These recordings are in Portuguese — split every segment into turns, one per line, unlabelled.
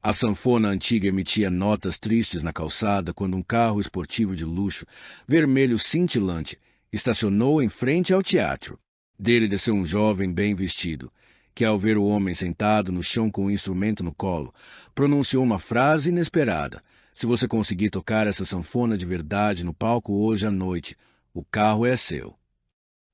A sanfona antiga emitia notas tristes na calçada quando um carro esportivo de luxo, vermelho cintilante, estacionou em frente ao teatro. Dele desceu um jovem bem vestido, que, ao ver o homem sentado no chão com um instrumento no colo, pronunciou uma frase inesperada. Se você conseguir tocar essa sanfona de verdade no palco hoje à noite, o carro é seu.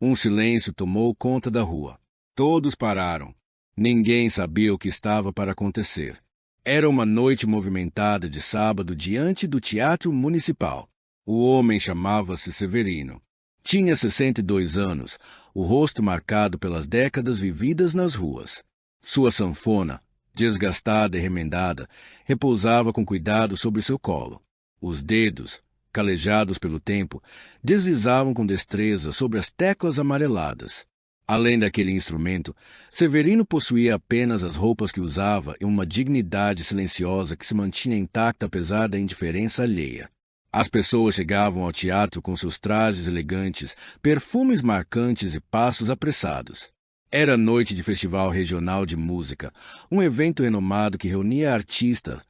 Um silêncio tomou conta da rua. Todos pararam. Ninguém sabia o que estava para acontecer. Era uma noite movimentada de sábado diante do Teatro Municipal. O homem chamava-se Severino. Tinha 62 anos, o rosto marcado pelas décadas vividas nas ruas. Sua sanfona, desgastada e remendada, repousava com cuidado sobre seu colo. Os dedos, calejados pelo tempo, deslizavam com destreza sobre as teclas amareladas. Além daquele instrumento, Severino possuía apenas as roupas que usava e uma dignidade silenciosa que se mantinha intacta apesar da indiferença alheia. As pessoas chegavam ao teatro com seus trajes elegantes, perfumes marcantes e passos apressados. Era noite de festival regional de música, um evento renomado que reunia artistas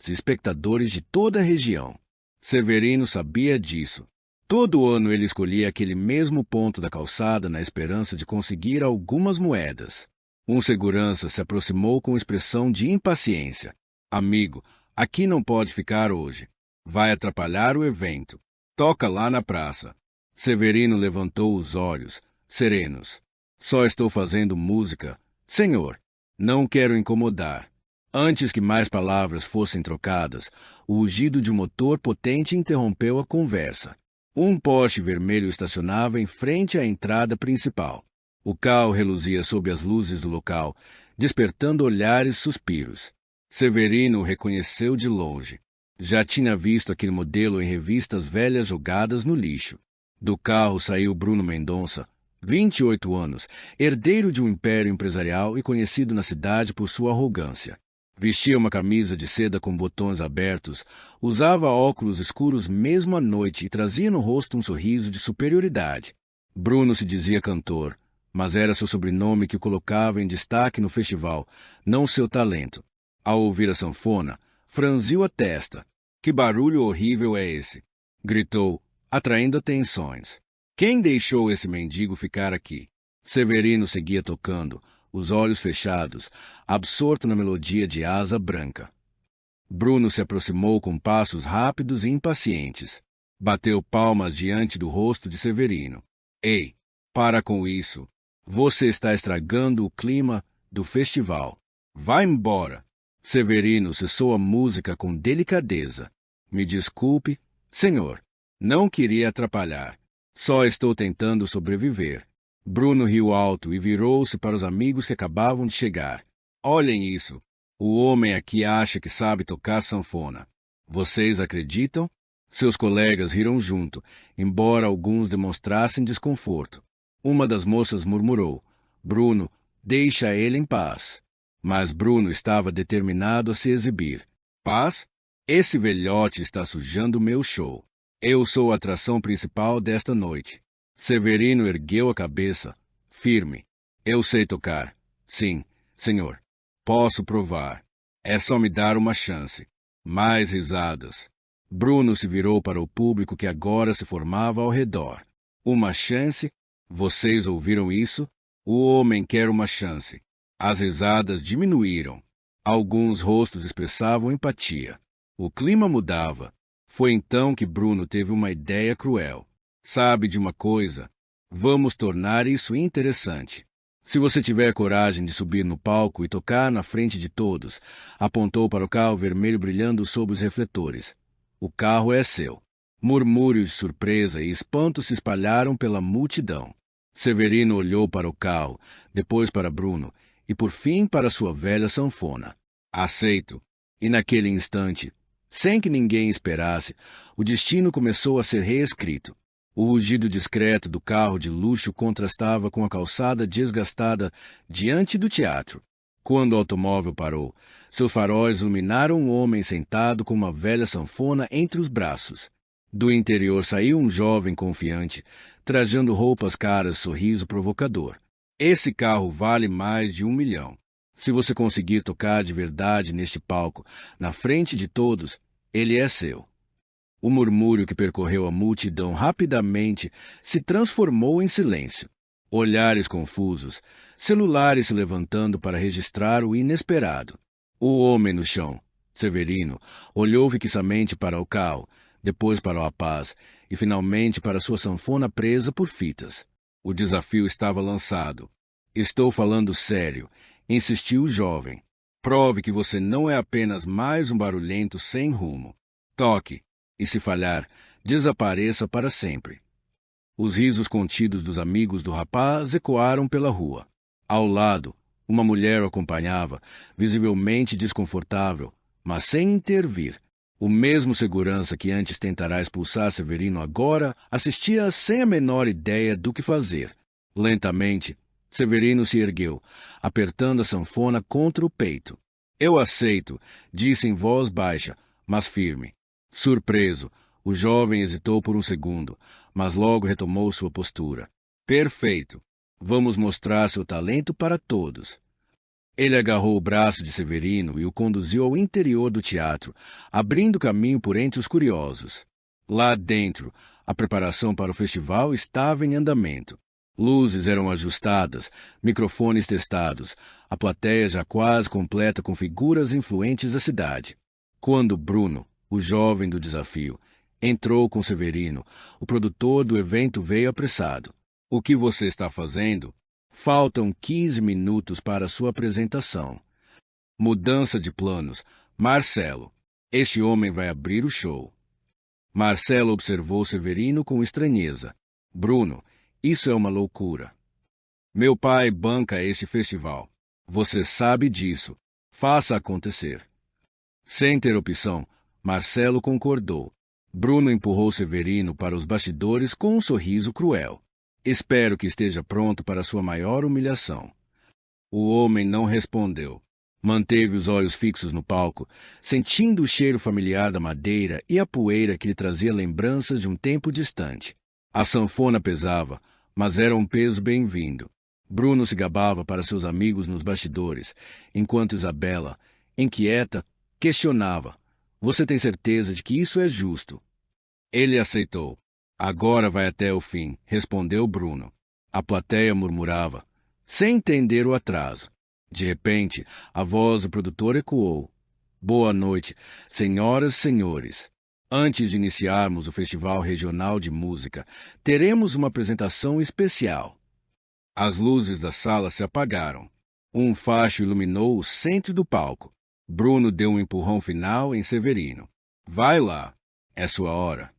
e espectadores de toda a região. Severino sabia disso. Todo ano ele escolhia aquele mesmo ponto da calçada na esperança de conseguir algumas moedas. Um segurança se aproximou com expressão de impaciência. Amigo, aqui não pode ficar hoje. Vai atrapalhar o evento. Toca lá na praça. Severino levantou os olhos, serenos. Só estou fazendo música. Senhor, não quero incomodar. Antes que mais palavras fossem trocadas, o rugido de um motor potente interrompeu a conversa. Um Porsche vermelho estacionava em frente à entrada principal. O carro reluzia sob as luzes do local, despertando olhares e suspiros. Severino o reconheceu de longe. Já tinha visto aquele modelo em revistas velhas jogadas no lixo. Do carro saiu Bruno Mendonça, 28 anos, herdeiro de um império empresarial e conhecido na cidade por sua arrogância. Vestia uma camisa de seda com botões abertos, usava óculos escuros mesmo à noite e trazia no rosto um sorriso de superioridade. Bruno se dizia cantor, mas era seu sobrenome que o colocava em destaque no festival, não seu talento. Ao ouvir a sanfona, franziu a testa. Que barulho horrível é esse? Gritou, atraindo atenções. Quem deixou esse mendigo ficar aqui? Severino seguia tocando, os olhos fechados, absorto na melodia de Asa Branca. Bruno se aproximou com passos rápidos e impacientes. Bateu palmas diante do rosto de Severino. Ei, para com isso. Você está estragando o clima do festival. Vá embora. Severino cessou a música com delicadeza. Me desculpe, senhor. Não queria atrapalhar. Só estou tentando sobreviver. Bruno riu alto e virou-se para os amigos que acabavam de chegar. Olhem isso. O homem aqui acha que sabe tocar sanfona. Vocês acreditam? Seus colegas riram junto, embora alguns demonstrassem desconforto. Uma das moças murmurou. Bruno, deixa ele em paz. Mas Bruno estava determinado a se exibir. Paz? Esse velhote está sujando meu show. Eu sou a atração principal desta noite. Severino ergueu a cabeça, firme. Eu sei tocar. Sim, senhor. Posso provar. É só me dar uma chance. Mais risadas. Bruno se virou para o público que agora se formava ao redor. Uma chance? Vocês ouviram isso? O homem quer uma chance. As risadas diminuíram. Alguns rostos expressavam empatia. O clima mudava. Foi então que Bruno teve uma ideia cruel. Sabe de uma coisa? Vamos tornar isso interessante. Se você tiver coragem de subir no palco e tocar na frente de todos, apontou para o carro vermelho brilhando sob os refletores. O carro é seu. Murmúrios de surpresa e espanto se espalharam pela multidão. Severino olhou para o carro, depois para Bruno, e por fim para sua velha sanfona. Aceito. E naquele instante, sem que ninguém esperasse, o destino começou a ser reescrito. O rugido discreto do carro de luxo contrastava com a calçada desgastada diante do teatro. Quando o automóvel parou, seus faróis iluminaram um homem sentado com uma velha sanfona entre os braços. Do interior saiu um jovem confiante, trajando roupas caras e sorriso provocador. Esse carro vale mais de 1 milhão. Se você conseguir tocar de verdade neste palco, na frente de todos, ele é seu. O murmúrio que percorreu a multidão rapidamente se transformou em silêncio. Olhares confusos, celulares se levantando para registrar o inesperado. O homem no chão, Severino, olhou fixamente para o carro, depois para o rapaz e finalmente para sua sanfona presa por fitas. O desafio estava lançado. Estou falando sério, insistiu o jovem. Prove que você não é apenas mais um barulhento sem rumo. Toque, e se falhar, desapareça para sempre. Os risos contidos dos amigos do rapaz ecoaram pela rua. Ao lado, uma mulher o acompanhava, visivelmente desconfortável, mas sem intervir. O mesmo segurança que antes tentará expulsar Severino agora assistia sem a menor ideia do que fazer. Lentamente, Severino se ergueu, apertando a sanfona contra o peito. Eu aceito, disse em voz baixa, mas firme. Surpreso, o jovem hesitou por um segundo, mas logo retomou sua postura. Perfeito. Vamos mostrar seu talento para todos. Ele agarrou o braço de Severino e o conduziu ao interior do teatro, abrindo caminho por entre os curiosos. Lá dentro, a preparação para o festival estava em andamento. Luzes eram ajustadas, microfones testados, a plateia já quase completa com figuras influentes da cidade. Quando Bruno, o jovem do desafio, entrou com Severino, o produtor do evento veio apressado. O que você está fazendo? Faltam 15 minutos para sua apresentação. Mudança de planos. Marcelo. Este homem vai abrir o show. Marcelo observou Severino com estranheza. Bruno, isso é uma loucura. Meu pai banca este festival. Você sabe disso. Faça acontecer. Sem ter opção, Marcelo concordou. Bruno empurrou Severino para os bastidores com um sorriso cruel. Espero que esteja pronto para sua maior humilhação. O homem não respondeu. Manteve os olhos fixos no palco, sentindo o cheiro familiar da madeira e a poeira que lhe trazia lembranças de um tempo distante. A sanfona pesava, mas era um peso bem-vindo. Bruno se gabava para seus amigos nos bastidores, enquanto Isabela, inquieta, questionava. Você tem certeza de que isso é justo? Ele aceitou. Agora vai até o fim, respondeu Bruno. A plateia murmurava, sem entender o atraso. De repente, a voz do produtor ecoou. Boa noite, senhoras e senhores. Antes de iniciarmos o Festival Regional de Música, teremos uma apresentação especial. As luzes da sala se apagaram. Um facho iluminou o centro do palco. Bruno deu um empurrão final em Severino. Vai lá, é sua hora.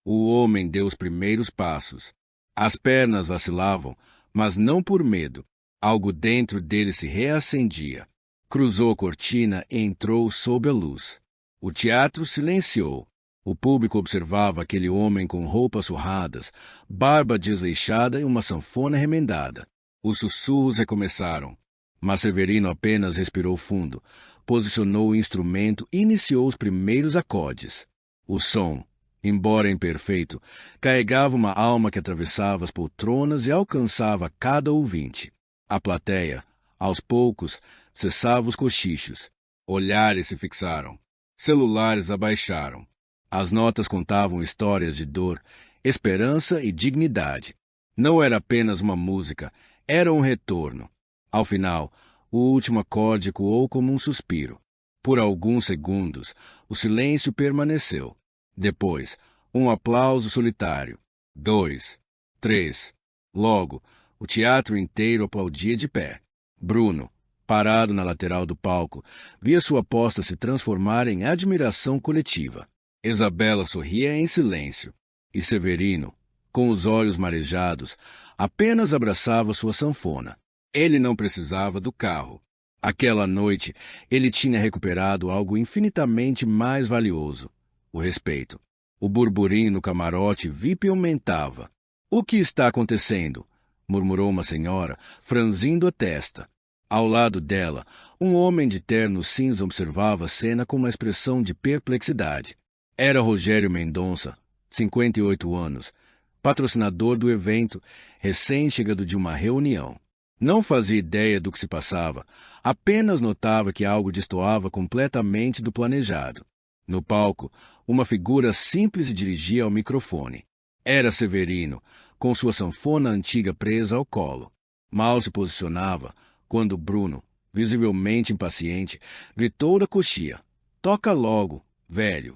O homem deu os primeiros passos. As pernas vacilavam, mas não por medo. Algo dentro dele se reacendia. Cruzou a cortina e entrou sob a luz. O teatro silenciou. O público observava aquele homem com roupas surradas, barba desleixada e uma sanfona remendada. Os sussurros recomeçaram, mas Severino apenas respirou fundo, posicionou o instrumento e iniciou os primeiros acordes. O som, embora imperfeito, carregava uma alma que atravessava as poltronas e alcançava cada ouvinte. A plateia, aos poucos, cessava os cochichos. Olhares se fixaram. Celulares abaixaram. As notas contavam histórias de dor, esperança e dignidade. Não era apenas uma música, era um retorno. Ao final, o último acorde ecoou como um suspiro. Por alguns segundos, o silêncio permaneceu. Depois, um aplauso solitário. 2, 3. Logo, o teatro inteiro aplaudia de pé. Bruno, parado na lateral do palco, via sua aposta se transformar em admiração coletiva. Isabela sorria em silêncio, e Severino, com os olhos marejados, apenas abraçava sua sanfona. Ele não precisava do carro. Aquela noite, ele tinha recuperado algo infinitamente mais valioso: o respeito. O burburinho no camarote VIP aumentava. O que está acontecendo? Murmurou uma senhora, franzindo a testa. Ao lado dela, um homem de terno cinza observava a cena com uma expressão de perplexidade. Era Rogério Mendonça, 58 anos, patrocinador do evento, recém-chegado de uma reunião. Não fazia ideia do que se passava, apenas notava que algo destoava completamente do planejado. No palco, uma figura simples se dirigia ao microfone. Era Severino, com sua sanfona antiga presa ao colo. Mal se posicionava, quando Bruno, visivelmente impaciente, gritou da coxia: "Toca logo, velho!"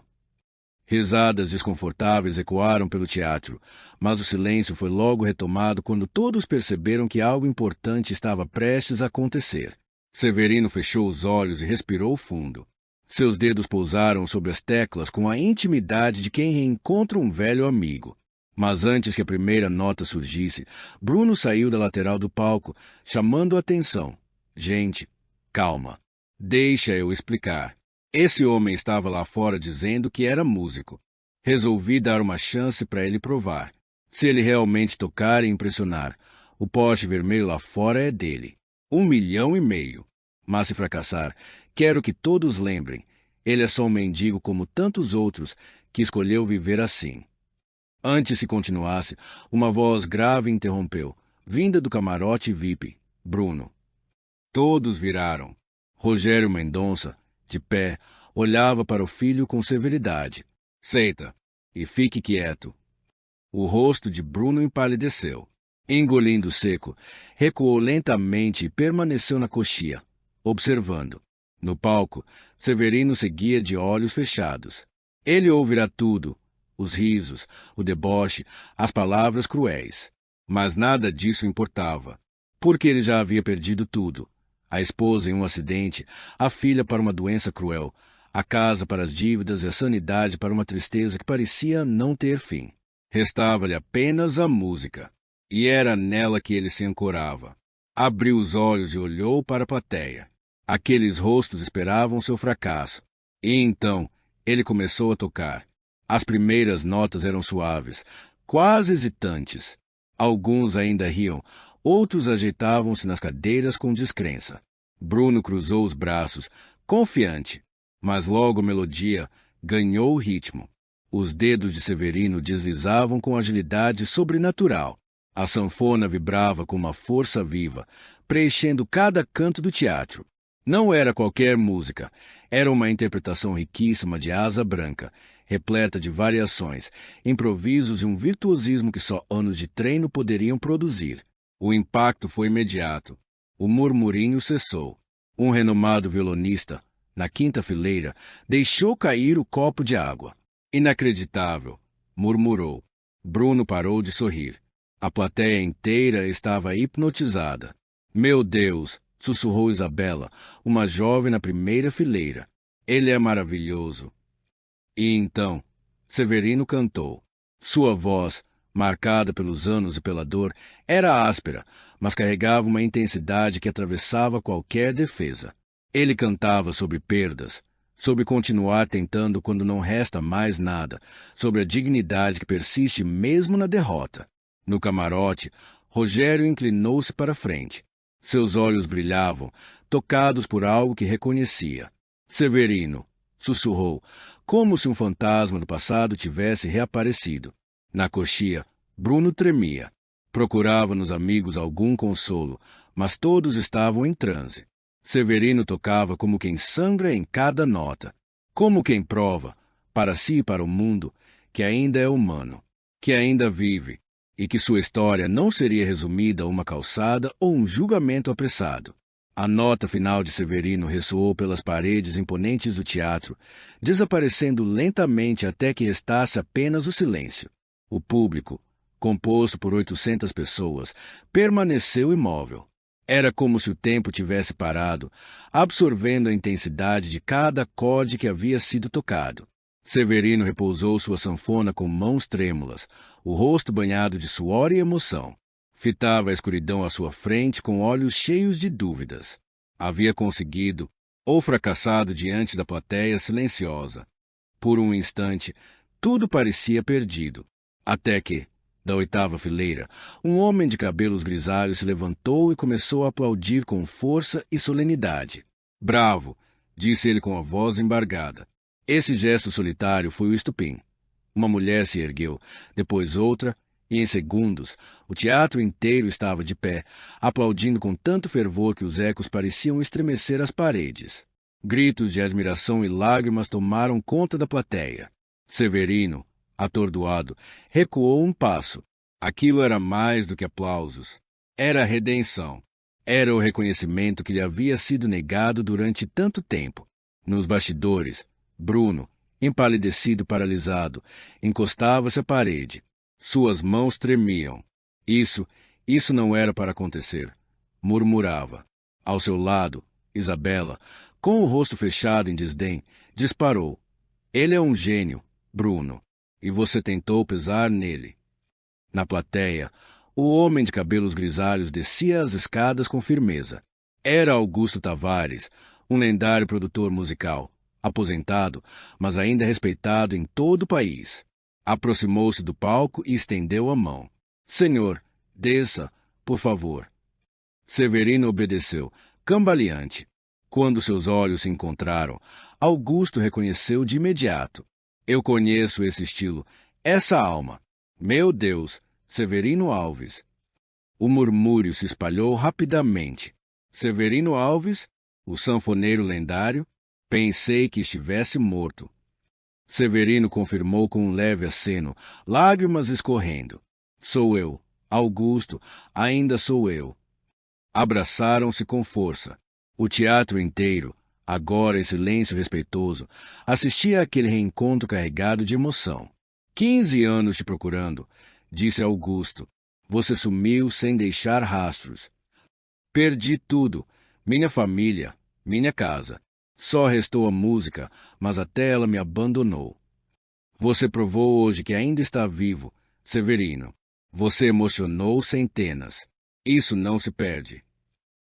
Risadas desconfortáveis ecoaram pelo teatro, mas o silêncio foi logo retomado quando todos perceberam que algo importante estava prestes a acontecer. Severino fechou os olhos e respirou fundo. Seus dedos pousaram sobre as teclas com a intimidade de quem reencontra um velho amigo. Mas antes que a primeira nota surgisse, Bruno saiu da lateral do palco, chamando a atenção. "Gente, calma. Deixa eu explicar." Esse homem estava lá fora dizendo que era músico. Resolvi dar uma chance para ele provar. Se ele realmente tocar e impressionar, o poste vermelho lá fora é dele. 1,5 milhão. Mas se fracassar, quero que todos lembrem, ele é só um mendigo como tantos outros que escolheu viver assim. Antes que continuasse, uma voz grave interrompeu, vinda do camarote VIP. Bruno. Todos viraram. Rogério Mendonça, de pé, olhava para o filho com severidade. "Senta e fique quieto." O rosto de Bruno empalideceu. Engolindo seco, recuou lentamente e permaneceu na coxia, observando. No palco, Severino seguia de olhos fechados. Ele ouvirá tudo, os risos, o deboche, as palavras cruéis. Mas nada disso importava, porque ele já havia perdido tudo. A esposa em um acidente, a filha para uma doença cruel, a casa para as dívidas e a sanidade para uma tristeza que parecia não ter fim. Restava-lhe apenas a música, e era nela que ele se ancorava. Abriu os olhos e olhou para a plateia. Aqueles rostos esperavam seu fracasso. E então ele começou a tocar. As primeiras notas eram suaves, quase hesitantes. Alguns ainda riam, outros ajeitavam-se nas cadeiras com descrença. Bruno cruzou os braços, confiante, mas logo a melodia ganhou o ritmo. Os dedos de Severino deslizavam com agilidade sobrenatural. A sanfona vibrava com uma força viva, preenchendo cada canto do teatro. Não era qualquer música, era uma interpretação riquíssima de Asa Branca, repleta de variações, improvisos e um virtuosismo que só anos de treino poderiam produzir. O impacto foi imediato. O murmurinho cessou. Um renomado violonista, na quinta fileira, deixou cair o copo de água. "Inacreditável", murmurou. Bruno parou de sorrir. A plateia inteira estava hipnotizada. "Meu Deus", sussurrou Isabela, uma jovem na primeira fileira. "Ele é maravilhoso." E então, Severino cantou. Sua voz, marcada pelos anos e pela dor, era áspera, mas carregava uma intensidade que atravessava qualquer defesa. Ele cantava sobre perdas, sobre continuar tentando quando não resta mais nada, sobre a dignidade que persiste mesmo na derrota. No camarote, Rogério inclinou-se para a frente. Seus olhos brilhavam, tocados por algo que reconhecia. "Severino", sussurrou, como se um fantasma do passado tivesse reaparecido. Na coxia, Bruno tremia. Procurava nos amigos algum consolo, mas todos estavam em transe. Severino tocava como quem sangra em cada nota, como quem prova, para si e para o mundo, que ainda é humano, que ainda vive, e que sua história não seria resumida a uma calçada ou um julgamento apressado. A nota final de Severino ressoou pelas paredes imponentes do teatro, desaparecendo lentamente até que restasse apenas o silêncio. O público, composto por 800 pessoas, permaneceu imóvel. Era como se o tempo tivesse parado, absorvendo a intensidade de cada acorde que havia sido tocado. Severino repousou sua sanfona com mãos trêmulas, o rosto banhado de suor e emoção. Fitava a escuridão à sua frente com olhos cheios de dúvidas. Havia conseguido, ou fracassado diante da plateia silenciosa. Por um instante, tudo parecia perdido. Até que, da oitava fileira, um homem de cabelos grisalhos se levantou e começou a aplaudir com força e solenidade. "Bravo", disse ele com a voz embargada. Esse gesto solitário foi o estupim. Uma mulher se ergueu, depois outra, E em segundos, o teatro inteiro estava de pé, aplaudindo com tanto fervor que os ecos pareciam estremecer as paredes. Gritos de admiração e lágrimas tomaram conta da plateia. Severino, atordoado, recuou um passo. Aquilo era mais do que aplausos. Era a redenção. Era o reconhecimento que lhe havia sido negado durante tanto tempo. Nos bastidores, Bruno, empalidecido e paralisado, encostava-se à parede. Suas mãos tremiam. Isso não era para acontecer. Murmurava. Ao seu lado, Isabela, com o rosto fechado em desdém, disparou. Ele é um gênio, Bruno, e você tentou pesar nele. Na plateia, o homem de cabelos grisalhos descia as escadas com firmeza. Era Augusto Tavares, um lendário produtor musical, aposentado, mas ainda respeitado em todo o país. Aproximou-se do palco e estendeu a mão. Senhor, desça, por favor. Severino obedeceu, cambaleante. Quando seus olhos se encontraram, Augusto reconheceu de imediato. Eu conheço esse estilo, essa alma. Meu Deus, Severino Alves. O murmúrio se espalhou rapidamente. Severino Alves, o sanfoneiro lendário, pensei que estivesse morto. Severino confirmou com um leve aceno, lágrimas escorrendo. Sou eu, Augusto, ainda sou eu. Abraçaram-se com força. O teatro inteiro, agora em silêncio respeitoso, assistia àquele reencontro carregado de emoção. 15 anos te procurando, disse Augusto. Você sumiu sem deixar rastros. Perdi tudo, minha família, minha casa. Só restou a música, mas até ela me abandonou. Você provou hoje que ainda está vivo, Severino. Você emocionou centenas. Isso não se perde.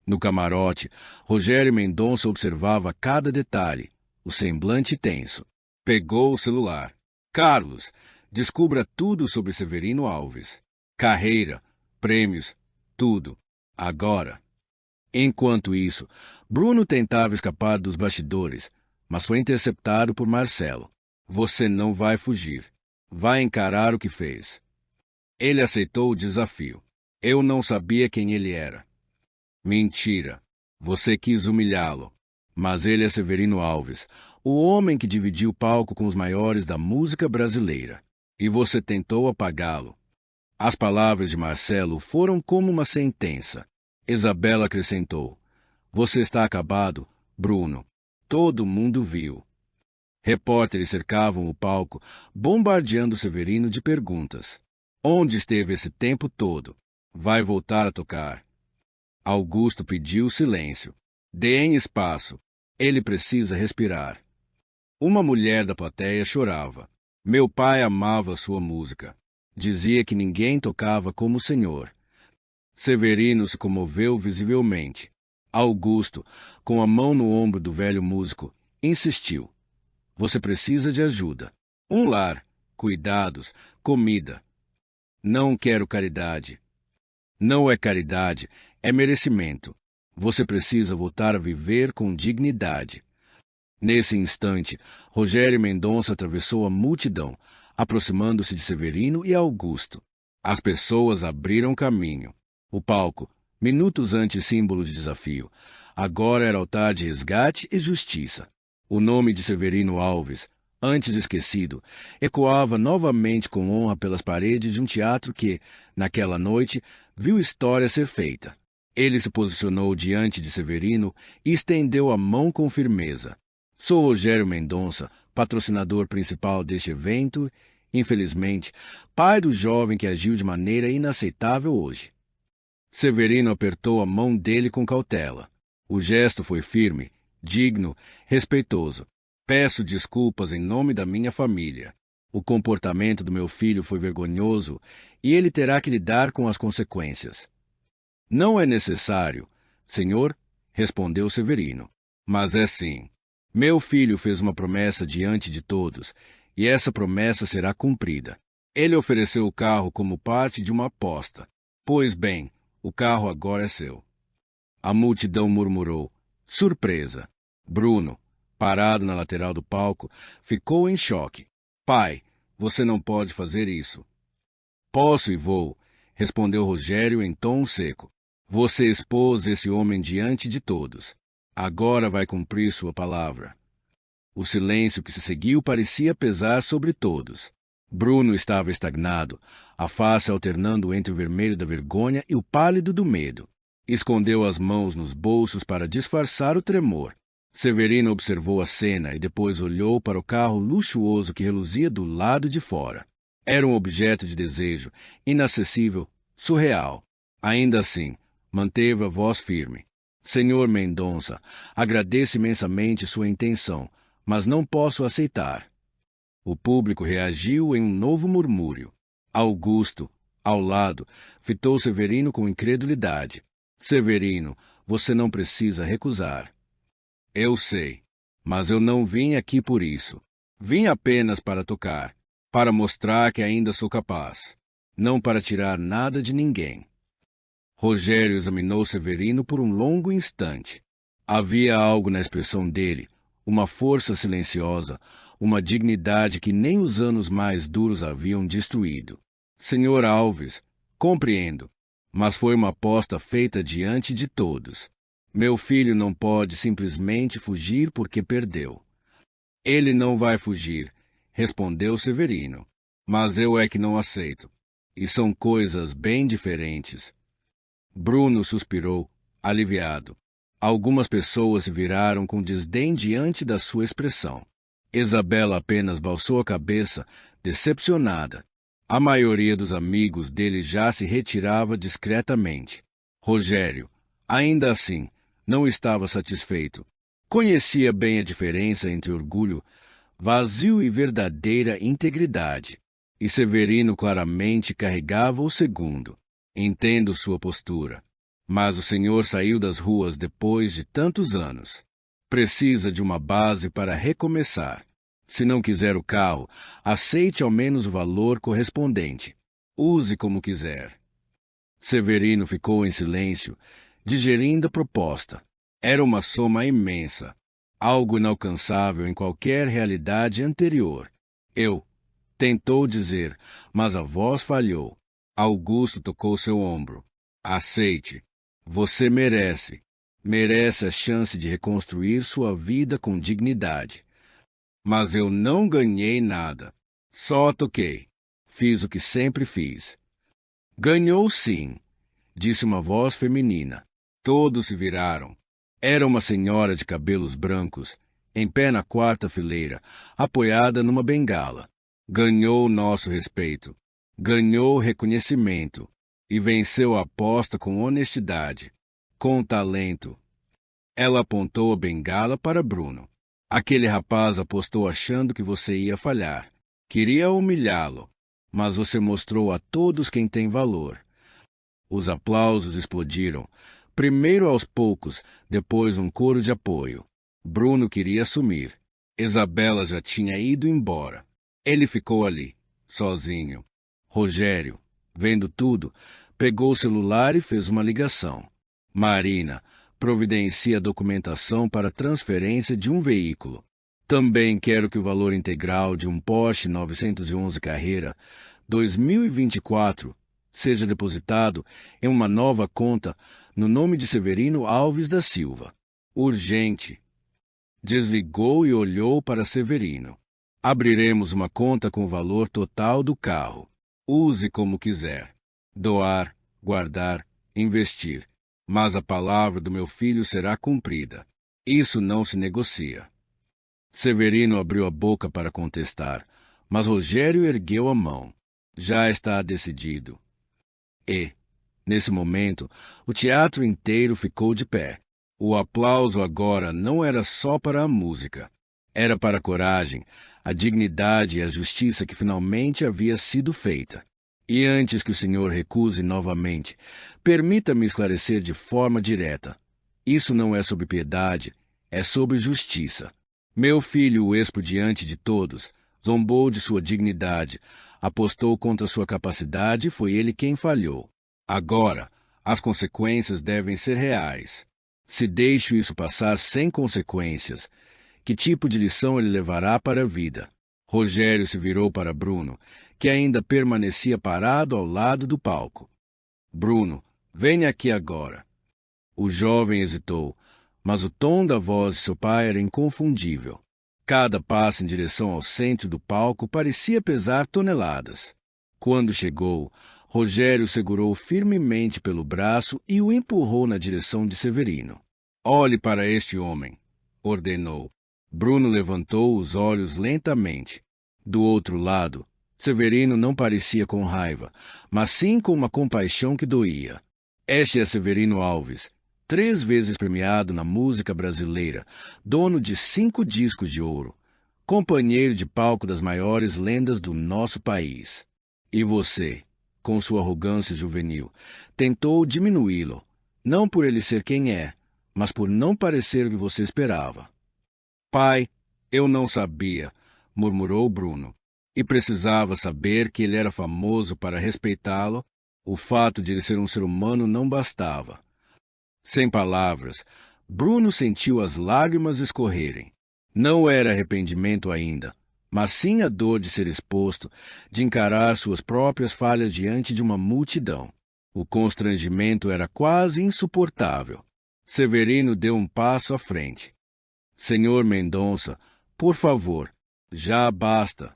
No camarote, Rogério Mendonça observava cada detalhe, o semblante tenso. Pegou o celular. Carlos, descubra tudo sobre Severino Alves. Carreira, prêmios, tudo. Agora. Enquanto isso, Bruno tentava escapar dos bastidores, mas foi interceptado por Marcelo. Você não vai fugir. Vai encarar o que fez. Ele aceitou o desafio. Eu não sabia quem ele era. Mentira. Você quis humilhá-lo. Mas ele é Severino Alves, o homem que dividiu o palco com os maiores da música brasileira. E você tentou apagá-lo. As palavras de Marcelo foram como uma sentença. Isabela acrescentou. Você está acabado, Bruno. Todo mundo viu. Repórteres cercavam o palco, bombardeando Severino de perguntas. Onde esteve esse tempo todo? Vai voltar a tocar? Augusto pediu silêncio. Deem espaço. Ele precisa respirar. Uma mulher da plateia chorava. Meu pai amava sua música. Dizia que ninguém tocava como o senhor. Severino se comoveu visivelmente. Augusto, com a mão no ombro do velho músico, insistiu. Você precisa de ajuda. Um lar, cuidados, comida. Não quero caridade. Não é caridade, é merecimento. Você precisa voltar a viver com dignidade. Nesse instante, Rogério Mendonça atravessou a multidão, aproximando-se de Severino e Augusto. As pessoas abriram caminho. O palco, minutos antes símbolo de desafio, agora era altar de resgate e justiça. O nome de Severino Alves, antes esquecido, ecoava novamente com honra pelas paredes de um teatro que, naquela noite, viu história ser feita. Ele se posicionou diante de Severino e estendeu a mão com firmeza. Sou Rogério Mendonça, patrocinador principal deste evento, infelizmente, pai do jovem que agiu de maneira inaceitável hoje. Severino apertou a mão dele com cautela. O gesto foi firme, digno, respeitoso. Peço desculpas em nome da minha família. O comportamento do meu filho foi vergonhoso e ele terá que lidar com as consequências. Não é necessário, senhor, respondeu Severino. Mas é sim. Meu filho fez uma promessa diante de todos, e essa promessa será cumprida. Ele ofereceu o carro como parte de uma aposta. Pois bem, o carro agora é seu. A multidão murmurou. Surpresa. Bruno, parado na lateral do palco, ficou em choque. Pai, você não pode fazer isso. Posso e vou, respondeu Rogério em tom seco. Você expôs esse homem diante de todos. Agora vai cumprir sua palavra. O silêncio que se seguiu parecia pesar sobre todos. Bruno estava estagnado, a face alternando entre o vermelho da vergonha e o pálido do medo. Escondeu as mãos nos bolsos para disfarçar o tremor. Severino observou a cena e depois olhou para o carro luxuoso que reluzia do lado de fora. Era um objeto de desejo, inacessível, surreal. Ainda assim, manteve a voz firme. Senhor Mendonça, agradeço imensamente sua intenção, mas não posso aceitar. O público reagiu em um novo murmúrio. Augusto, ao lado, fitou Severino com incredulidade. Severino, você não precisa recusar. Eu sei, mas eu não vim aqui por isso. Vim apenas para tocar, para mostrar que ainda sou capaz, não para tirar nada de ninguém. Rogério examinou Severino por um longo instante. Havia algo na expressão dele, uma força silenciosa, uma dignidade que nem os anos mais duros haviam destruído. Senhor Alves, compreendo, mas foi uma aposta feita diante de todos. Meu filho não pode simplesmente fugir porque perdeu. Ele não vai fugir, respondeu Severino. Mas eu é que não aceito. E são coisas bem diferentes. Bruno suspirou, aliviado. Algumas pessoas se viraram com desdém diante da sua expressão. Isabela apenas balançou a cabeça, decepcionada. A maioria dos amigos dele já se retirava discretamente. Rogério, ainda assim, não estava satisfeito. Conhecia bem a diferença entre orgulho vazio e verdadeira integridade. E Severino claramente carregava o segundo. Entendo sua postura. Mas o senhor saiu das ruas depois de tantos anos. Precisa de uma base para recomeçar. Se não quiser o carro, aceite ao menos o valor correspondente. Use como quiser. Severino ficou em silêncio, digerindo a proposta. Era uma soma imensa, algo inalcançável em qualquer realidade anterior. Tentou dizer, mas a voz falhou. Augusto tocou seu ombro. Aceite. Você merece. Merece a chance de reconstruir sua vida com dignidade. Mas eu não ganhei nada. Só toquei. Fiz o que sempre fiz. Ganhou sim, disse uma voz feminina. Todos se viraram. Era uma senhora de cabelos brancos, em pé na quarta fileira, apoiada numa bengala. Ganhou nosso respeito. Ganhou reconhecimento. E venceu a aposta com honestidade, com talento. Ela apontou a bengala para Bruno. Aquele rapaz apostou achando que você ia falhar. Queria humilhá-lo, mas você mostrou a todos quem tem valor. Os aplausos explodiram, primeiro aos poucos, depois um coro de apoio. Bruno queria sumir. Isabela já tinha ido embora. Ele ficou ali, sozinho. Rogério, vendo tudo, pegou o celular e fez uma ligação. Marina, providencia a documentação para transferência de um veículo. Também quero que o valor integral de um Porsche 911 Carrera 2024 seja depositado em uma nova conta no nome de Severino Alves da Silva. Urgente. Desligou e olhou para Severino. Abriremos uma conta com o valor total do carro. Use como quiser. Doar, guardar, investir. Mas a palavra do meu filho será cumprida. Isso não se negocia. Severino abriu a boca para contestar, mas Rogério ergueu a mão. Já está decidido. E, nesse momento, o teatro inteiro ficou de pé. O aplauso agora não era só para a música. Era para a coragem, a dignidade e a justiça que finalmente havia sido feita. E antes que o senhor recuse novamente, permita-me esclarecer de forma direta. Isso não é sobre piedade, é sobre justiça. Meu filho o expôs diante de todos, zombou de sua dignidade, apostou contra sua capacidade e foi ele quem falhou. Agora, as consequências devem ser reais. Se deixo isso passar sem consequências, que tipo de lição ele levará para a vida? Rogério se virou para Bruno, que ainda permanecia parado ao lado do palco. Bruno, venha aqui agora. O jovem hesitou, mas o tom da voz de seu pai era inconfundível. Cada passo em direção ao centro do palco parecia pesar toneladas. Quando chegou, Rogério segurou firmemente pelo braço e o empurrou na direção de Severino. Olhe para este homem, ordenou. Bruno levantou os olhos lentamente. Do outro lado, Severino não parecia com raiva, mas sim com uma compaixão que doía. Este é Severino Alves, 3 vezes premiado na música brasileira, dono de 5 discos de ouro, companheiro de palco das maiores lendas do nosso país. E você, com sua arrogância juvenil, tentou diminuí-lo, não por ele ser quem é, mas por não parecer o que você esperava. Pai, eu não sabia, murmurou Bruno, e precisava saber que ele era famoso para respeitá-lo. O fato de ele ser um ser humano não bastava. Sem palavras, Bruno sentiu as lágrimas escorrerem. Não era arrependimento ainda, mas sim a dor de ser exposto, de encarar suas próprias falhas diante de uma multidão. O constrangimento era quase insuportável. Severino deu um passo à frente. Senhor Mendonça, por favor, já basta.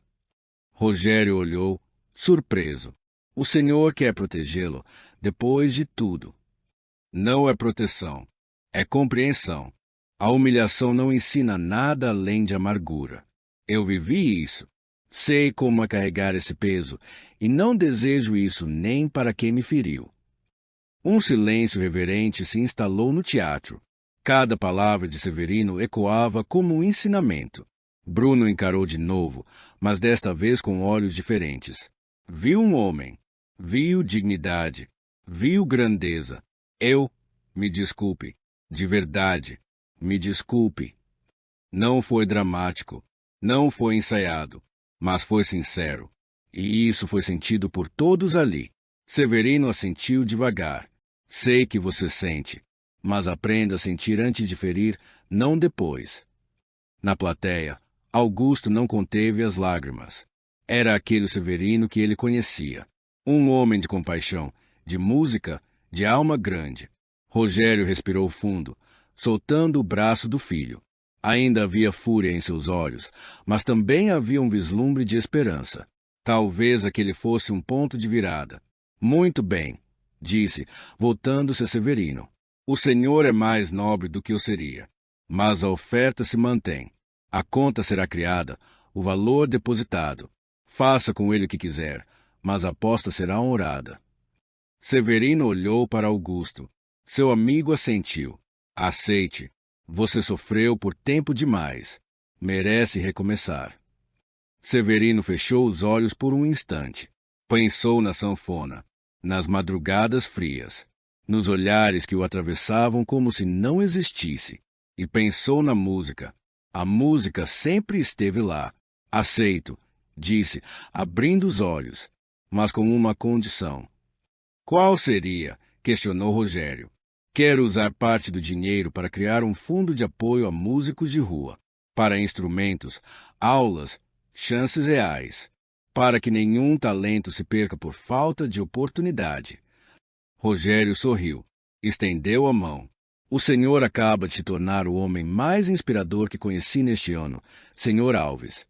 Rogério olhou, surpreso. O senhor quer protegê-lo, depois de tudo. Não é proteção, é compreensão. A humilhação não ensina nada além de amargura. Eu vivi isso. Sei como é carregar esse peso, e não desejo isso nem para quem me feriu. Um silêncio reverente se instalou no teatro. Cada palavra de Severino ecoava como um ensinamento. Bruno encarou de novo, mas desta vez com olhos diferentes. Viu um homem, viu dignidade, viu grandeza. Me desculpe, de verdade, me desculpe. Não foi dramático, não foi ensaiado, mas foi sincero. E isso foi sentido por todos ali. Severino assentiu devagar. Sei que você sente, mas aprenda a sentir antes de ferir, não depois. Na plateia, Augusto não conteve as lágrimas. Era aquele Severino que ele conhecia. Um homem de compaixão, de música, de alma grande. Rogério respirou fundo, soltando o braço do filho. Ainda havia fúria em seus olhos, mas também havia um vislumbre de esperança. Talvez aquele fosse um ponto de virada. Muito bem, disse, voltando-se a Severino. O senhor é mais nobre do que eu seria, mas a oferta se mantém. A conta será criada, o valor depositado. Faça com ele o que quiser, mas a aposta será honrada. Severino olhou para Augusto. Seu amigo assentiu. Aceite. Você sofreu por tempo demais. Merece recomeçar. Severino fechou os olhos por um instante. Pensou na sanfona, nas madrugadas frias, nos olhares que o atravessavam como se não existisse. E pensou na música. A música sempre esteve lá. Aceito, disse, abrindo os olhos, mas com uma condição. Qual seria? Questionou Rogério. Quero usar parte do dinheiro para criar um fundo de apoio a músicos de rua, para instrumentos, aulas, chances reais, para que nenhum talento se perca por falta de oportunidade. Rogério sorriu, estendeu a mão. O senhor acaba de se tornar o homem mais inspirador que conheci neste ano, senhor Alves.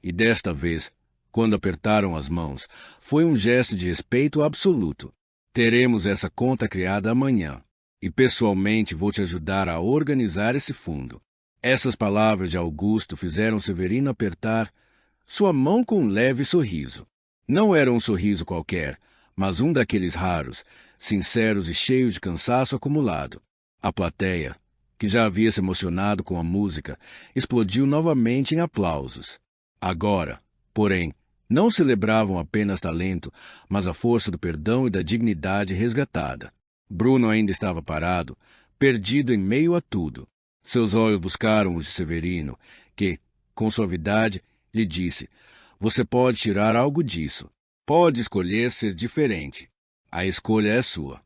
E desta vez, quando apertaram as mãos, foi um gesto de respeito absoluto. Teremos essa conta criada amanhã. E pessoalmente vou te ajudar a organizar esse fundo. Essas palavras de Augusto fizeram Severino apertar sua mão com um leve sorriso. Não era um sorriso qualquer, mas um daqueles raros, sinceros e cheios de cansaço acumulado. A plateia, que já havia se emocionado com a música, explodiu novamente em aplausos. Agora, porém, não celebravam apenas talento, mas a força do perdão e da dignidade resgatada. Bruno ainda estava parado, perdido em meio a tudo. Seus olhos buscaram os de Severino, que, com suavidade, lhe disse: Você pode tirar algo disso. Pode escolher ser diferente. A escolha é sua.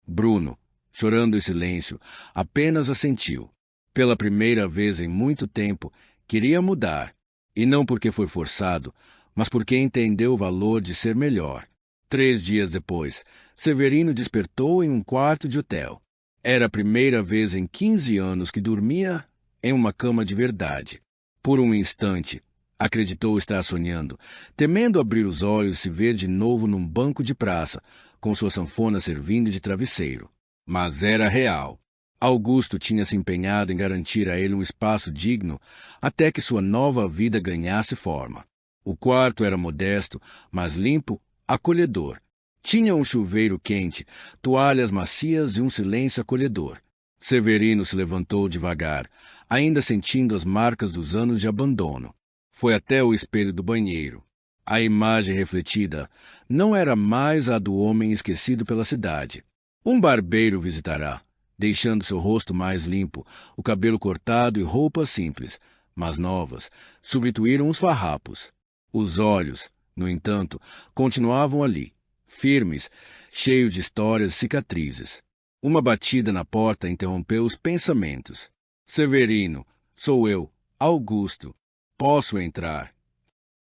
Bruno, chorando em silêncio, apenas assentiu. Pela primeira vez em muito tempo, queria mudar. E não porque foi forçado, mas porque entendeu o valor de ser melhor. 3 dias depois, Severino despertou em um quarto de hotel. Era a primeira vez em 15 anos que dormia em uma cama de verdade. Por um instante, acreditou estar sonhando, temendo abrir os olhos e se ver de novo num banco de praça, com sua sanfona servindo de travesseiro. Mas era real. Augusto tinha se empenhado em garantir a ele um espaço digno até que sua nova vida ganhasse forma. O quarto era modesto, mas limpo, acolhedor. Tinha um chuveiro quente, toalhas macias e um silêncio acolhedor. Severino se levantou devagar, ainda sentindo as marcas dos anos de abandono. Foi até o espelho do banheiro. A imagem refletida não era mais a do homem esquecido pela cidade. Um barbeiro visitará, deixando seu rosto mais limpo, o cabelo cortado e roupas simples, mas novas, substituíram os farrapos. Os olhos, no entanto, continuavam ali, firmes, cheios de histórias e cicatrizes. Uma batida na porta interrompeu os pensamentos. Severino, sou eu, Augusto. Posso entrar?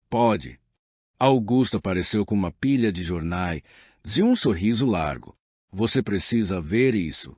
Pode. Augusto apareceu com uma pilha de jornais e um sorriso largo. Você precisa ver isso.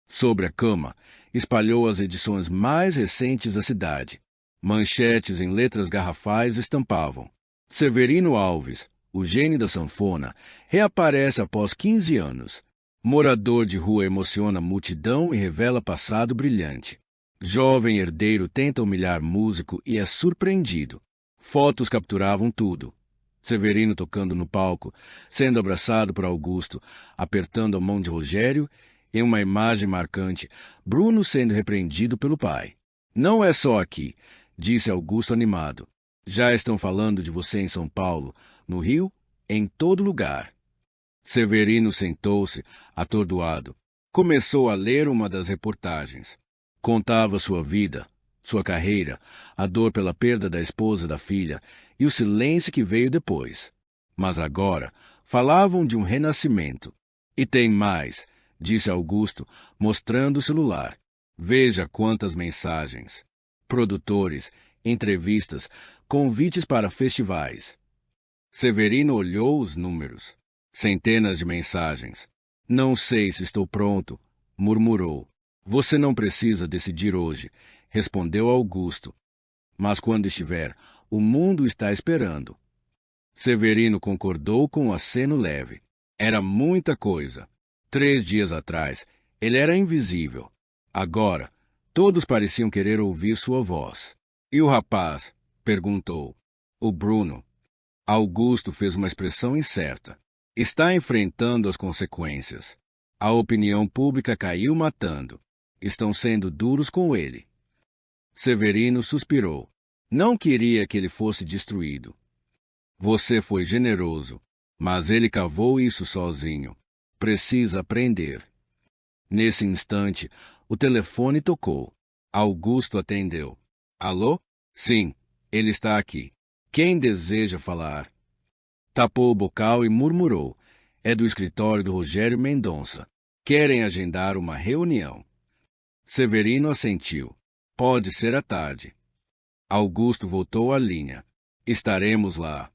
Sobre a cama, espalhou as edições mais recentes da cidade. Manchetes em letras garrafais estampavam: Severino Alves, o gênio da sanfona, reaparece após 15 anos. Morador de rua emociona a multidão e revela passado brilhante. Jovem herdeiro tenta humilhar músico e é surpreendido. Fotos capturavam tudo. Severino tocando no palco, sendo abraçado por Augusto, apertando a mão de Rogério, em uma imagem marcante, Bruno sendo repreendido pelo pai. Não é só aqui, disse Augusto animado. Já estão falando de você em São Paulo, no Rio, em todo lugar. Severino sentou-se, atordoado. Começou a ler uma das reportagens. Contava sua vida, sua carreira, a dor pela perda da esposa e da filha e o silêncio que veio depois. Mas agora falavam de um renascimento. E tem mais, disse Augusto, mostrando o celular. Veja quantas mensagens. Produtores, entrevistas, convites para festivais. Severino olhou os números. Centenas de mensagens. Não sei se estou pronto, murmurou. Você não precisa decidir hoje, respondeu Augusto. Mas quando estiver, o mundo está esperando. Severino concordou com um aceno leve. Era muita coisa. 3 dias atrás, ele era invisível. Agora, todos pareciam querer ouvir sua voz. E o rapaz? Perguntou. O Bruno. Augusto fez uma expressão incerta. Está enfrentando as consequências. A opinião pública caiu matando. Estão sendo duros com ele. Severino suspirou. Não queria que ele fosse destruído. Você foi generoso, mas ele cavou isso sozinho. Precisa aprender. Nesse instante, o telefone tocou. Augusto atendeu. Alô? Sim, ele está aqui. Quem deseja falar? Tapou o bocal e murmurou. É do escritório do Rogério Mendonça. Querem agendar uma reunião. Severino assentiu. Pode ser à tarde. Augusto voltou à linha. Estaremos lá.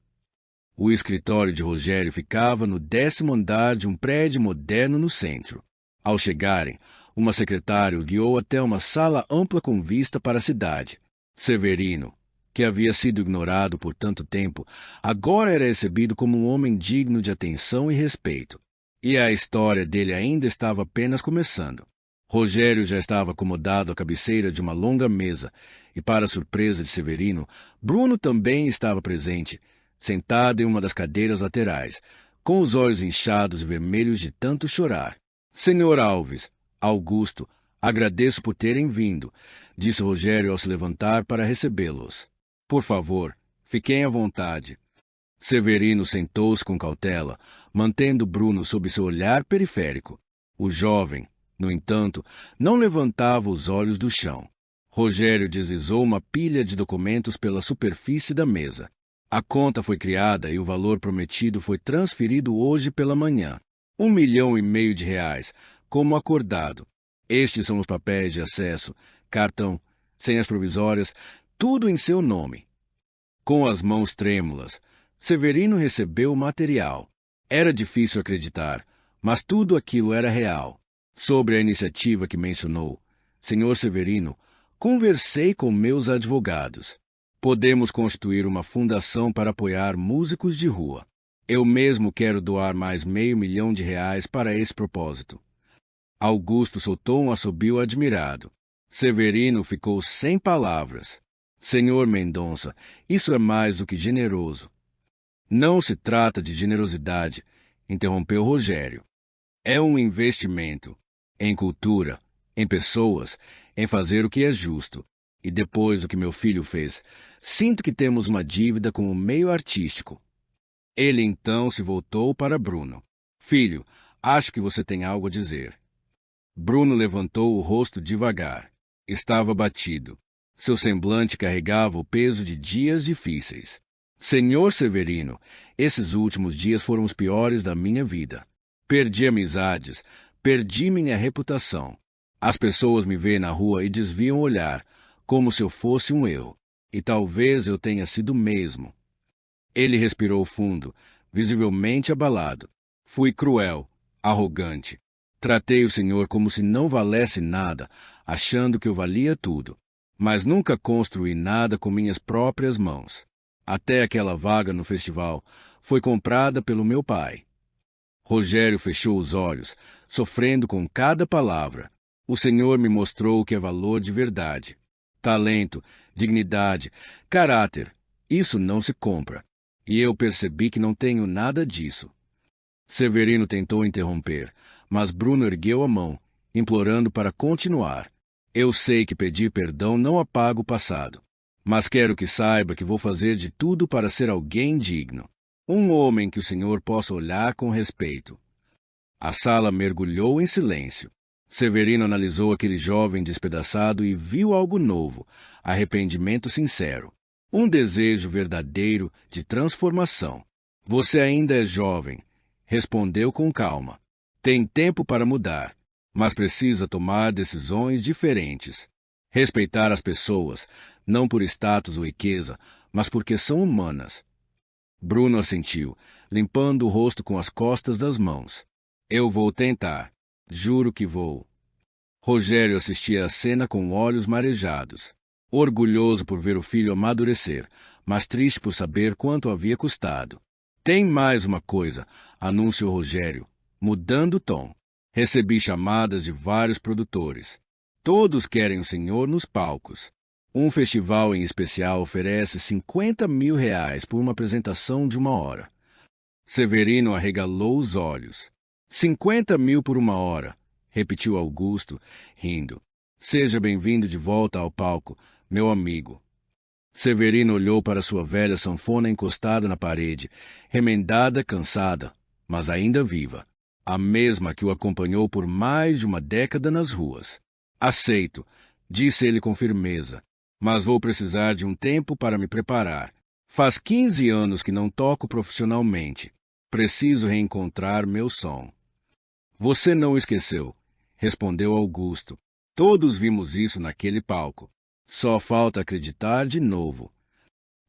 O escritório de Rogério ficava no 10º andar de um prédio moderno no centro. Ao chegarem, uma secretária o guiou até uma sala ampla com vista para a cidade. Severino, que havia sido ignorado por tanto tempo, agora era recebido como um homem digno de atenção e respeito. E a história dele ainda estava apenas começando. Rogério já estava acomodado à cabeceira de uma longa mesa, e, para surpresa de Severino, Bruno também estava presente, sentado em uma das cadeiras laterais, com os olhos inchados e vermelhos de tanto chorar. Senhor Alves, Augusto, agradeço por terem vindo, disse Rogério ao se levantar para recebê-los. Por favor, fiquem à vontade. Severino sentou-se com cautela, mantendo Bruno sob seu olhar periférico. O jovem, no entanto, não levantava os olhos do chão. Rogério deslizou uma pilha de documentos pela superfície da mesa. A conta foi criada e o valor prometido foi transferido hoje pela manhã. R$ 1,5 milhão, como acordado. Estes são os papéis de acesso, cartão, senhas provisórias, tudo em seu nome. Com as mãos trêmulas, Severino recebeu o material. Era difícil acreditar, mas tudo aquilo era real. Sobre a iniciativa que mencionou, Senhor Severino, conversei com meus advogados. Podemos constituir uma fundação para apoiar músicos de rua. Eu mesmo quero doar mais R$ 500.000 para esse propósito. Augusto soltou um assobio admirado. Severino ficou sem palavras. Senhor Mendonça, isso é mais do que generoso. Não se trata de generosidade, interrompeu Rogério. É um investimento em cultura, em pessoas, em fazer o que é justo. E depois do que meu filho fez, sinto que temos uma dívida com o meio artístico. Ele então se voltou para Bruno. Filho, acho que você tem algo a dizer. Bruno levantou o rosto devagar. Estava abatido. Seu semblante carregava o peso de dias difíceis. Senhor Severino, esses últimos dias foram os piores da minha vida. Perdi amizades, perdi minha reputação. As pessoas me veem na rua e desviam o olhar, como se eu fosse um erro. E talvez eu tenha sido mesmo. Ele respirou fundo, visivelmente abalado. Fui cruel, arrogante. Tratei o senhor como se não valesse nada, achando que eu valia tudo. Mas nunca construí nada com minhas próprias mãos. Até aquela vaga no festival foi comprada pelo meu pai. Rogério fechou os olhos, sofrendo com cada palavra. O senhor me mostrou o que é valor de verdade. Talento, dignidade, caráter, isso não se compra. E eu percebi que não tenho nada disso. Severino tentou interromper, mas Bruno ergueu a mão, implorando para continuar. Eu sei que pedir perdão não apaga o passado, mas quero que saiba que vou fazer de tudo para ser alguém digno. Um homem que o senhor possa olhar com respeito. A sala mergulhou em silêncio. Severino analisou aquele jovem despedaçado e viu algo novo, arrependimento sincero, um desejo verdadeiro de transformação. Você ainda é jovem, respondeu com calma. Tem tempo para mudar, mas precisa tomar decisões diferentes. Respeitar as pessoas, não por status ou riqueza, mas porque são humanas. Bruno assentiu, limpando o rosto com as costas das mãos. Eu vou tentar. Juro que vou. Rogério assistia à cena com olhos marejados, orgulhoso por ver o filho amadurecer, mas triste por saber quanto havia custado. Tem mais uma coisa, anunciou Rogério, mudando o tom. Recebi chamadas de vários produtores. Todos querem o senhor nos palcos. Um festival em especial oferece R$ 50.000 por uma apresentação de 1 hora. Severino arregalou os olhos. 50.000 por 1 hora, repetiu Augusto, rindo. Seja bem-vindo de volta ao palco, meu amigo. Severino olhou para sua velha sanfona encostada na parede, remendada, cansada, mas ainda viva. A mesma que o acompanhou por mais de uma década nas ruas. Aceito, disse ele com firmeza, mas vou precisar de um tempo para me preparar. Faz 15 anos que não toco profissionalmente. Preciso reencontrar meu som. Você não esqueceu, respondeu Augusto. Todos vimos isso naquele palco. Só falta acreditar de novo.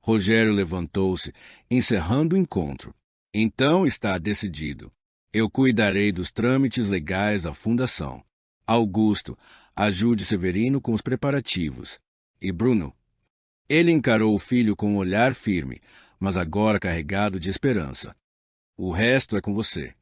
Rogério levantou-se, encerrando o encontro. Então está decidido. Eu cuidarei dos trâmites legais da fundação. Augusto, ajude Severino com os preparativos. E Bruno? Ele encarou o filho com um olhar firme, mas agora carregado de esperança. O resto é com você.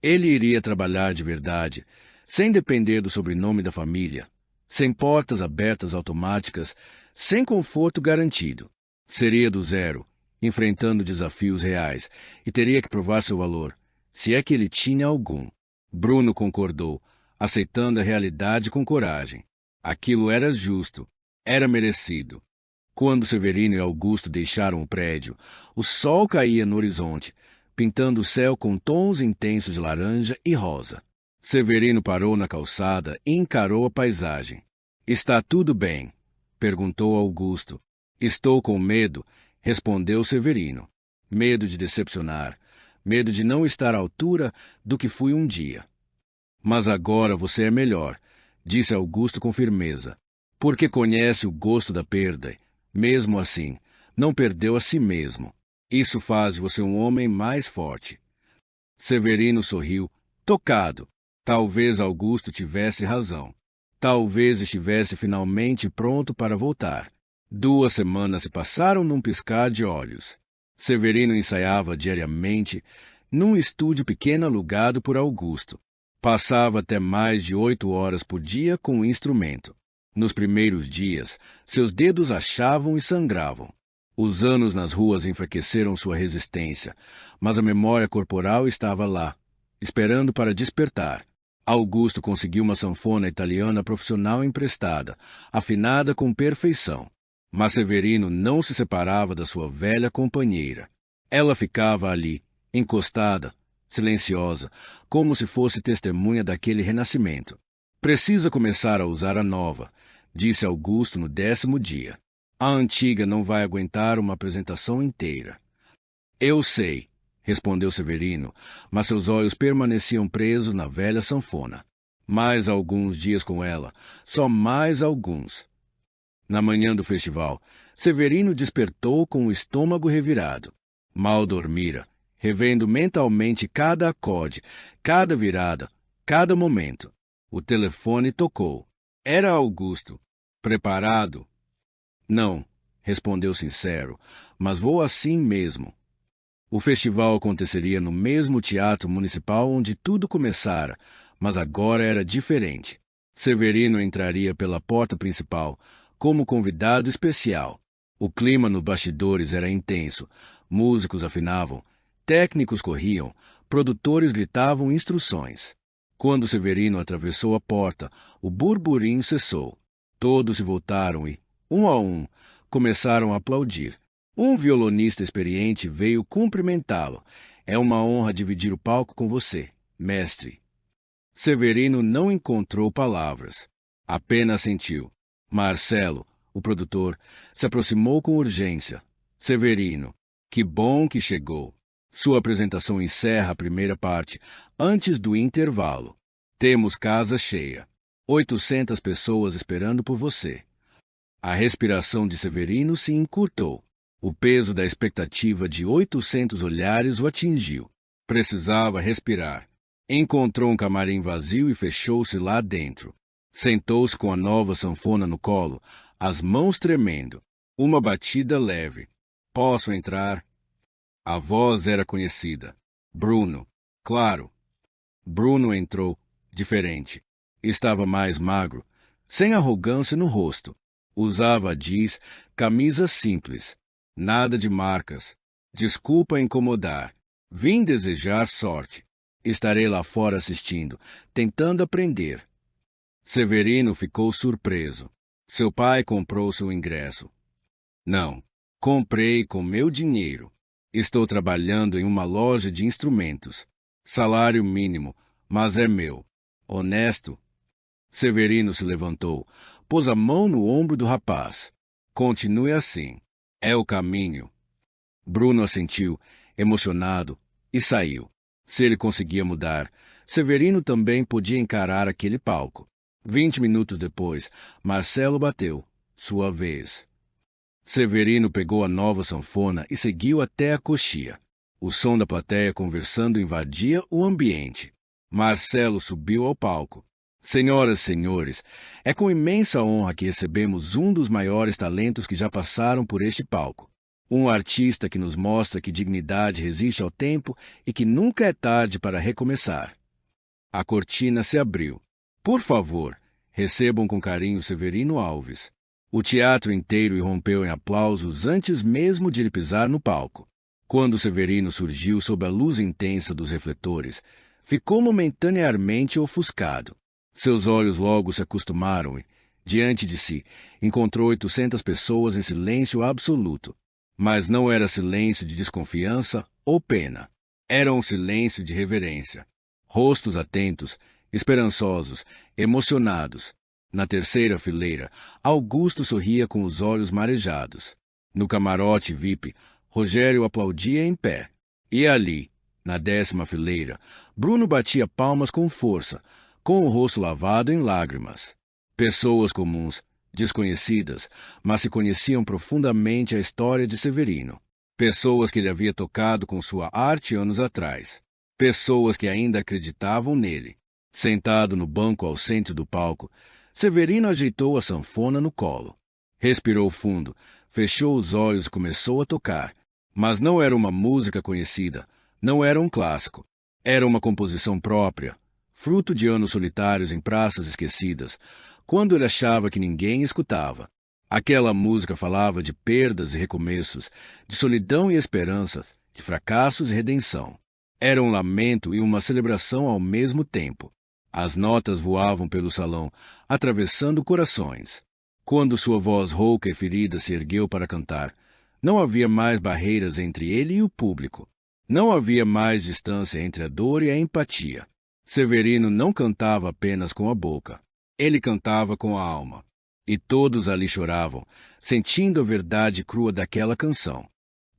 Ele iria trabalhar de verdade, sem depender do sobrenome da família, sem portas abertas automáticas, sem conforto garantido. Seria do zero, enfrentando desafios reais, e teria que provar seu valor, se é que ele tinha algum. Bruno concordou, aceitando a realidade com coragem. Aquilo era justo, era merecido. Quando Severino e Augusto deixaram o prédio, o sol caía no horizonte, pintando o céu com tons intensos de laranja e rosa. Severino parou na calçada e encarou a paisagem. Está tudo bem? Perguntou Augusto. Estou com medo, respondeu Severino. Medo de decepcionar, medo de não estar à altura do que fui um dia. Mas agora você é melhor, disse Augusto com firmeza, porque conhece o gosto da perda. Mesmo assim, Não perdeu a si mesmo. Isso faz de você um homem mais forte. Severino sorriu, tocado. Talvez Augusto tivesse razão. Talvez estivesse finalmente pronto para voltar. 2 semanas se passaram num piscar de olhos. Severino ensaiava diariamente num estúdio pequeno alugado por Augusto. Passava até mais de 8 horas por dia com o instrumento. Nos primeiros dias, seus dedos achavam e sangravam. Os anos nas ruas enfraqueceram sua resistência, mas a memória corporal estava lá, esperando para despertar. Augusto conseguiu uma sanfona italiana profissional emprestada, afinada com perfeição. Mas Severino não se separava da sua velha companheira. Ela ficava ali, encostada, silenciosa, como se fosse testemunha daquele renascimento. Precisa começar a usar a nova, disse Augusto no 10º dia. A antiga não vai aguentar uma apresentação inteira. Eu sei, respondeu Severino, mas seus olhos permaneciam presos na velha sanfona. Mais alguns dias com ela, só mais alguns. Na manhã do festival, Severino despertou com o estômago revirado. Mal dormira, revendo mentalmente cada acorde, cada virada, cada momento. O telefone tocou. Era Augusto. Preparado? Não, respondeu sincero, mas vou assim mesmo. O festival aconteceria no mesmo teatro municipal onde tudo começara, mas agora era diferente. Severino entraria pela porta principal, como convidado especial. O clima nos bastidores era intenso. Músicos afinavam, técnicos corriam, produtores gritavam instruções. Quando Severino atravessou a porta, o burburinho cessou. Todos se voltaram e, um a um, começaram a aplaudir. Um violonista experiente veio cumprimentá-lo. É uma honra dividir o palco com você, mestre. Severino não encontrou palavras. Apenas sentiu. Marcelo, o produtor, se aproximou com urgência. Severino, que bom que chegou. Sua apresentação encerra a primeira parte, antes do intervalo. Temos casa cheia. 800 pessoas esperando por você. A respiração de Severino se encurtou. O peso da expectativa de 800 olhares o atingiu. Precisava respirar. Encontrou um camarim vazio e fechou-se lá dentro. Sentou-se com a nova sanfona no colo, as mãos tremendo. Uma batida leve. Posso entrar? A voz era conhecida. Bruno. Claro. Bruno entrou, diferente. Estava mais magro, sem arrogância no rosto. Usava jeans, camisa simples. Nada de marcas. Desculpa incomodar. Vim desejar sorte. Estarei lá fora assistindo, tentando aprender. Severino ficou surpreso. Seu pai comprou seu ingresso. Não, comprei com meu dinheiro. Estou trabalhando em uma loja de instrumentos. Salário mínimo, mas é meu. Honesto. Severino se levantou, pôs a mão no ombro do rapaz. Continue assim. É o caminho. Bruno assentiu, emocionado, e saiu. Se ele conseguia mudar, Severino também podia encarar aquele palco. 20 minutos depois, Marcelo bateu. Sua vez. Severino pegou a nova sanfona e seguiu até a coxia. O som da plateia conversando invadia o ambiente. Marcelo subiu ao palco. Senhoras e senhores, é com imensa honra que recebemos um dos maiores talentos que já passaram por este palco. Um artista que nos mostra que dignidade resiste ao tempo e que nunca é tarde para recomeçar. A cortina se abriu. Por favor, recebam com carinho Severino Alves. O teatro inteiro irrompeu em aplausos antes mesmo de ele pisar no palco. Quando Severino surgiu sob a luz intensa dos refletores, ficou momentaneamente ofuscado. Seus olhos logo se acostumaram e, diante de si, encontrou 800 pessoas em silêncio absoluto. Mas não era silêncio de desconfiança ou pena. Era um silêncio de reverência. Rostos atentos, esperançosos, emocionados. Na terceira fileira, Augusto sorria com os olhos marejados. No camarote VIP, Rogério aplaudia em pé. E ali, na 10ª fileira, Bruno batia palmas com força, com o rosto lavado em lágrimas. Pessoas comuns, desconhecidas, mas que conheciam profundamente a história de Severino. Pessoas que ele havia tocado com sua arte anos atrás. Pessoas que ainda acreditavam nele. Sentado no banco ao centro do palco, Severino ajeitou a sanfona no colo. Respirou fundo, fechou os olhos e começou a tocar. Mas não era uma música conhecida, não era um clássico. Era uma composição própria, fruto de anos solitários em praças esquecidas, quando ele achava que ninguém escutava. Aquela música falava de perdas e recomeços, de solidão e esperança, de fracassos e redenção. Era um lamento e uma celebração ao mesmo tempo. As notas voavam pelo salão, atravessando corações. Quando sua voz rouca e ferida se ergueu para cantar, não havia mais barreiras entre ele e o público. Não havia mais distância entre a dor e a empatia. Severino não cantava apenas com a boca. Ele cantava com a alma. E todos ali choravam, sentindo a verdade crua daquela canção.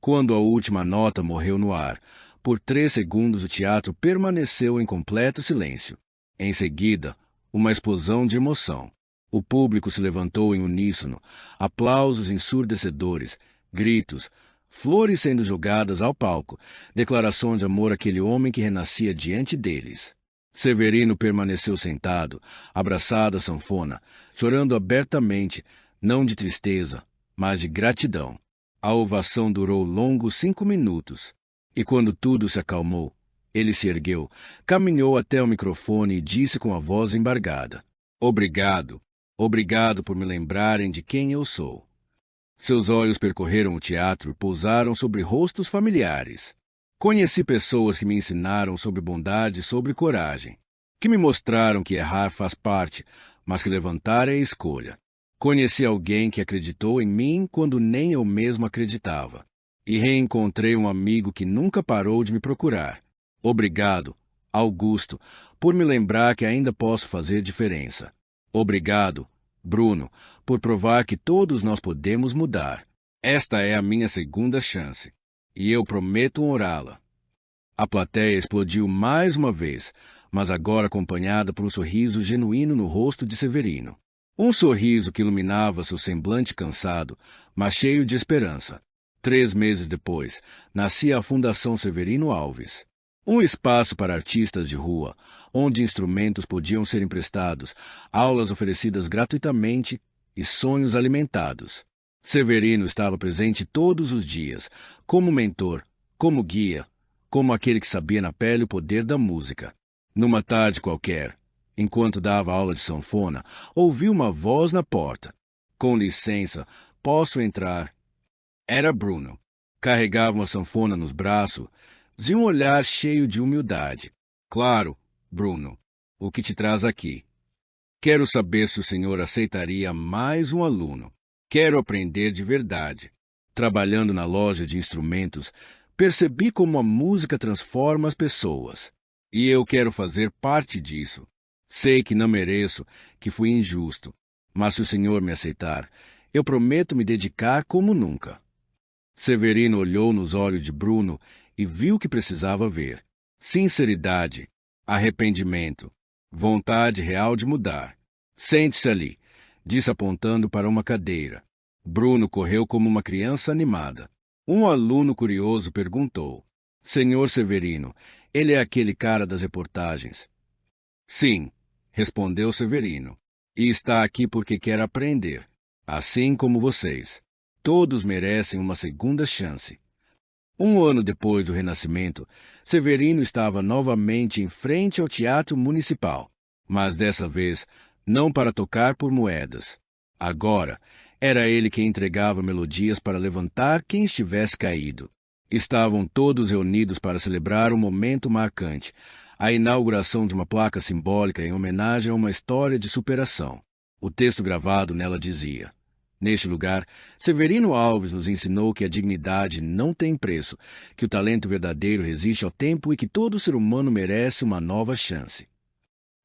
Quando a última nota morreu no ar, por 3 segundos o teatro permaneceu em completo silêncio. Em seguida, uma explosão de emoção. O público se levantou em uníssono, aplausos ensurdecedores, gritos, flores sendo jogadas ao palco, declarações de amor àquele homem que renascia diante deles. Severino permaneceu sentado, abraçado à sanfona, chorando abertamente, não de tristeza, mas de gratidão. A ovação durou longos 5 minutos, e quando tudo se acalmou, ele se ergueu, caminhou até o microfone e disse com a voz embargada: "Obrigado, obrigado por me lembrarem de quem eu sou." Seus olhos percorreram o teatro e pousaram sobre rostos familiares. Conheci pessoas que me ensinaram sobre bondade e sobre coragem, que me mostraram que errar faz parte, mas que levantar é escolha. Conheci alguém que acreditou em mim quando nem eu mesmo acreditava. E reencontrei um amigo que nunca parou de me procurar. Obrigado, Augusto, por me lembrar que ainda posso fazer diferença. Obrigado, Bruno, por provar que todos nós podemos mudar. Esta é a minha segunda chance. E eu prometo honrá-la. A plateia explodiu mais uma vez, mas agora acompanhada por um sorriso genuíno no rosto de Severino. Um sorriso que iluminava seu semblante cansado, mas cheio de esperança. 3 meses depois, nascia a Fundação Severino Alves. Um espaço para artistas de rua, onde instrumentos podiam ser emprestados, aulas oferecidas gratuitamente e sonhos alimentados. Severino estava presente todos os dias, como mentor, como guia, como aquele que sabia na pele o poder da música. Numa tarde qualquer, enquanto dava aula de sanfona, ouviu uma voz na porta. "Com licença, posso entrar?" Era Bruno. Carregava uma sanfona nos braços e um olhar cheio de humildade. "Claro, Bruno, o que te traz aqui? Quero saber se o senhor aceitaria mais um aluno. Quero aprender de verdade." Trabalhando na loja de instrumentos, percebi como a música transforma as pessoas. E eu quero fazer parte disso. Sei que não mereço, que fui injusto. Mas se o senhor me aceitar, eu prometo me dedicar como nunca. Severino olhou nos olhos de Bruno e viu que precisava ver. Sinceridade, arrependimento, vontade real de mudar. "Sente-se ali", disse apontando para uma cadeira. Bruno correu como uma criança animada. Um aluno curioso perguntou: "Senhor Severino, ele é aquele cara das reportagens?" "Sim", respondeu Severino. "E está aqui porque quer aprender, assim como vocês. Todos merecem uma segunda chance." 1 ano depois do Renascimento, Severino estava novamente em frente ao Teatro Municipal, mas dessa vez não para tocar por moedas. Agora, era ele quem entregava melodias para levantar quem estivesse caído. Estavam todos reunidos para celebrar um momento marcante, a inauguração de uma placa simbólica em homenagem a uma história de superação. O texto gravado nela dizia: "Neste lugar, Severino Alves nos ensinou que a dignidade não tem preço, que o talento verdadeiro resiste ao tempo e que todo ser humano merece uma nova chance."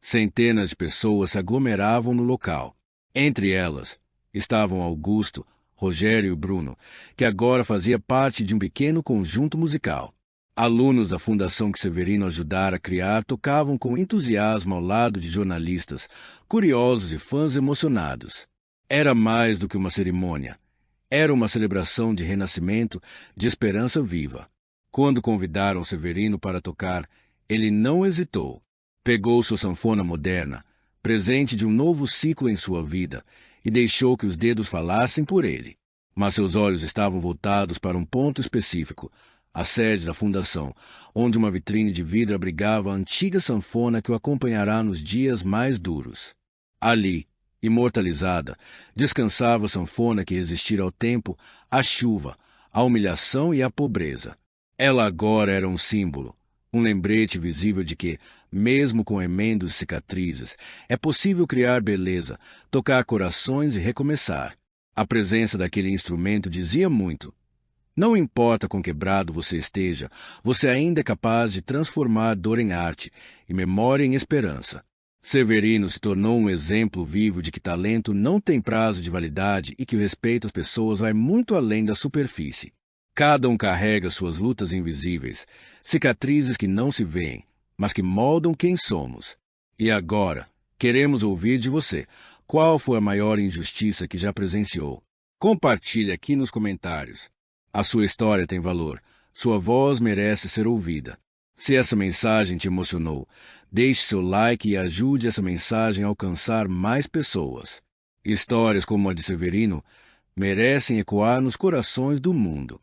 Centenas de pessoas se aglomeravam no local. Entre elas estavam Augusto, Rogério e Bruno, que agora fazia parte de um pequeno conjunto musical. Alunos da fundação que Severino ajudara a criar tocavam com entusiasmo ao lado de jornalistas, curiosos e fãs emocionados. Era mais do que uma cerimônia. Era uma celebração de renascimento, de esperança viva. Quando convidaram Severino para tocar, ele não hesitou. Pegou sua sanfona moderna, presente de um novo ciclo em sua vida, e deixou que os dedos falassem por ele. Mas seus olhos estavam voltados para um ponto específico, a sede da fundação, onde uma vitrine de vidro abrigava a antiga sanfona que o acompanhará nos dias mais duros. Ali, imortalizada, descansava a sanfona que resistira ao tempo, à chuva, à humilhação e à pobreza. Ela agora era um símbolo, um lembrete visível de que, mesmo com emendos e cicatrizes, é possível criar beleza, tocar corações e recomeçar. A presença daquele instrumento dizia muito. Não importa quão quebrado você esteja, você ainda é capaz de transformar dor em arte e memória em esperança. Severino se tornou um exemplo vivo de que talento não tem prazo de validade e que o respeito às pessoas vai muito além da superfície. Cada um carrega suas lutas invisíveis, cicatrizes que não se veem, mas que moldam quem somos. E agora, queremos ouvir de você. Qual foi a maior injustiça que já presenciou? Compartilhe aqui nos comentários. A sua história tem valor. Sua voz merece ser ouvida. Se essa mensagem te emocionou, deixe seu like e ajude essa mensagem a alcançar mais pessoas. Histórias como a de Severino merecem ecoar nos corações do mundo.